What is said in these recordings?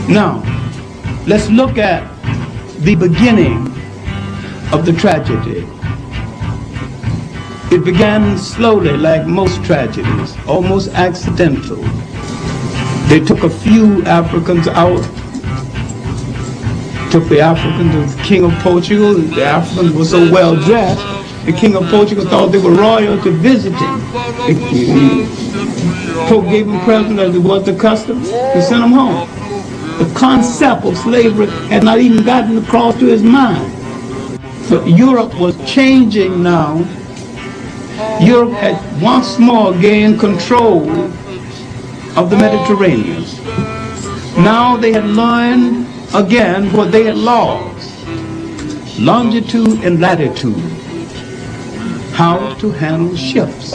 Now, let's look at the beginning of the tragedy. It began slowly, like most tragedies, almost accidental. They took a few Africans out, took the Africans to the King of Portugal. The Africans were so well dressed, the King of Portugal thought they were royalty visiting. The Pope gave them presents as it was the custom to send them home. The concept of slavery had not even gotten across to his mind. So Europe was changing now. Europe had once more gained control of the Mediterranean. Now they had learned again what they had lost: longitude and latitude, how to handle ships.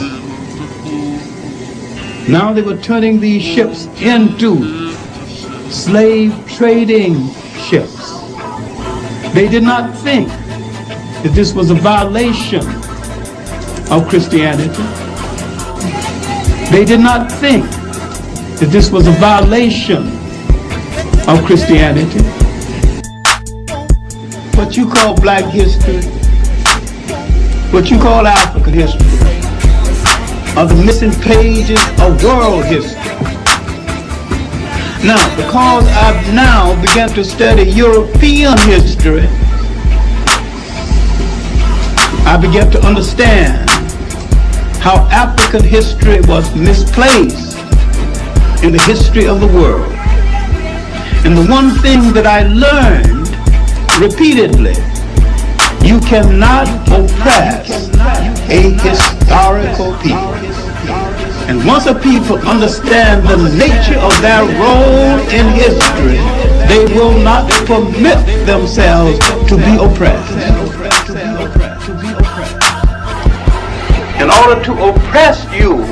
Now they were turning these ships into slave trading ships. They did not think that this was a violation of Christianity. They did not think that this was a violation of Christianity. What you call black history, what you call African history, are the missing pages of world history. Now, because I've now begun to study European history, I began to understand how African history was misplaced in the history of the world. And the one thing that I learned repeatedly: you cannot oppress a historical people. And once a people understand the nature of their role in history, they will not permit themselves to be oppressed. In order to oppress you,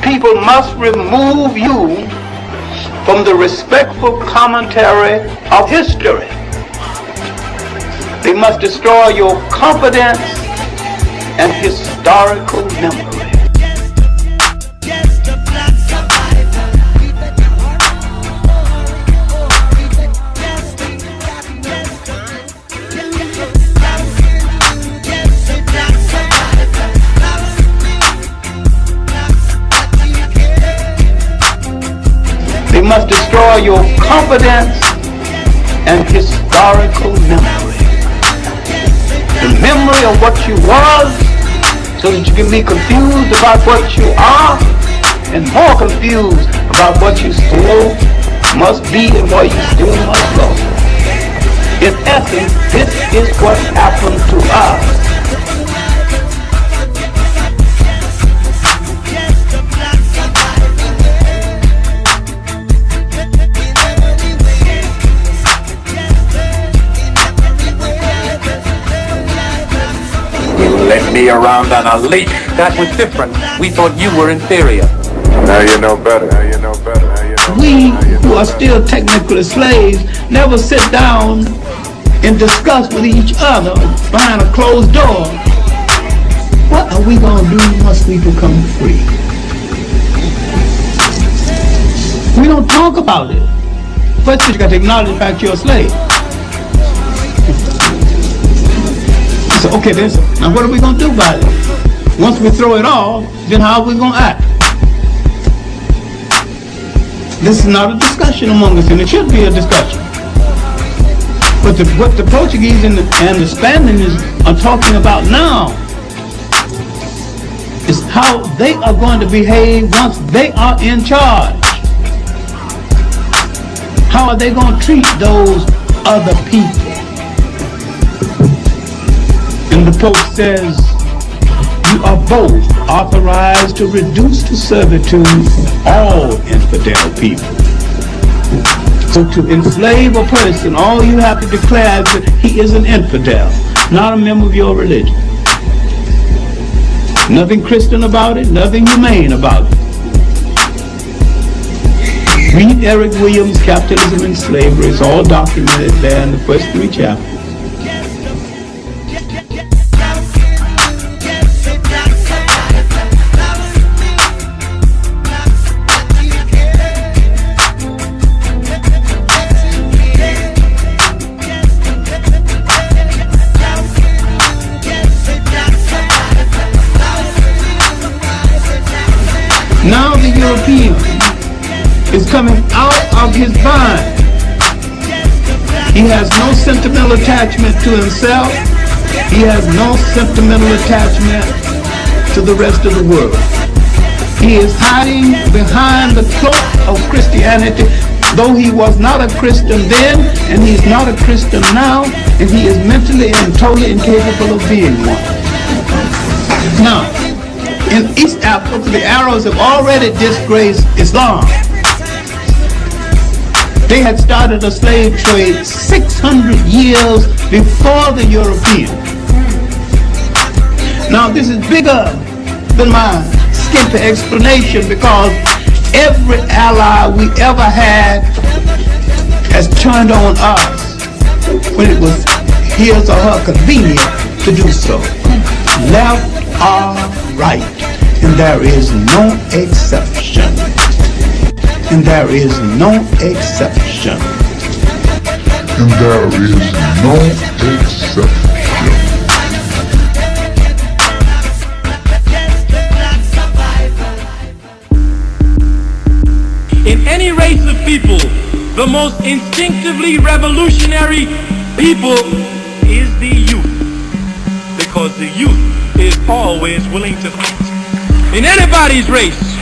people must remove you from the respectful commentary of history. They must destroy your confidence and historical memory. They must destroy your confidence and historical memory. The memory of what you was, so that you can be confused about what you are, and more confused about what you still must be and where you still must go. In essence, this is what happened to us. Led me around on a leash. That was different. We thought you were inferior. Now you know better. Now you know better. Now you know We, who are still technically slaves, never sit down and discuss with each other behind a closed door. What are we going to do once we become free? We don't talk about it. First, you got to acknowledge the fact you're a slave. So, okay, now what are we going to do about it? Once we throw it off, then how are we going to act? This is not a discussion among us, and it should be a discussion. But what the Portuguese and the Spaniards are talking about now is how they are going to behave once they are in charge. How are they going to treat those other people? And the Pope says, you are both authorized to reduce to servitude all infidel people. So to enslave a person, all you have to declare is that he is an infidel, not a member of your religion. Nothing Christian about it, nothing humane about it. Read Eric Williams' Capitalism and Slavery. It's all documented there in the first 3 chapters. European is coming out of his mind. He has no sentimental attachment to himself. He has no sentimental attachment to the rest of the world. He is hiding behind the cloak of Christianity, though he was not a Christian then, and he's not a Christian now, and he is mentally and totally incapable of being one. Now, in East Africa, the Arabs have already disgraced Islam. They had started a slave trade 600 years before the Europeans. Now, this is bigger than my skimpy explanation, because every ally we ever had has turned on us when it was his or her convenient to do so, left or right, and there is no exception. And there is no exception. And there is no exception. In any race of people, the most instinctively revolutionary people is the youth. Because the youth is always willing to fight. In anybody's race,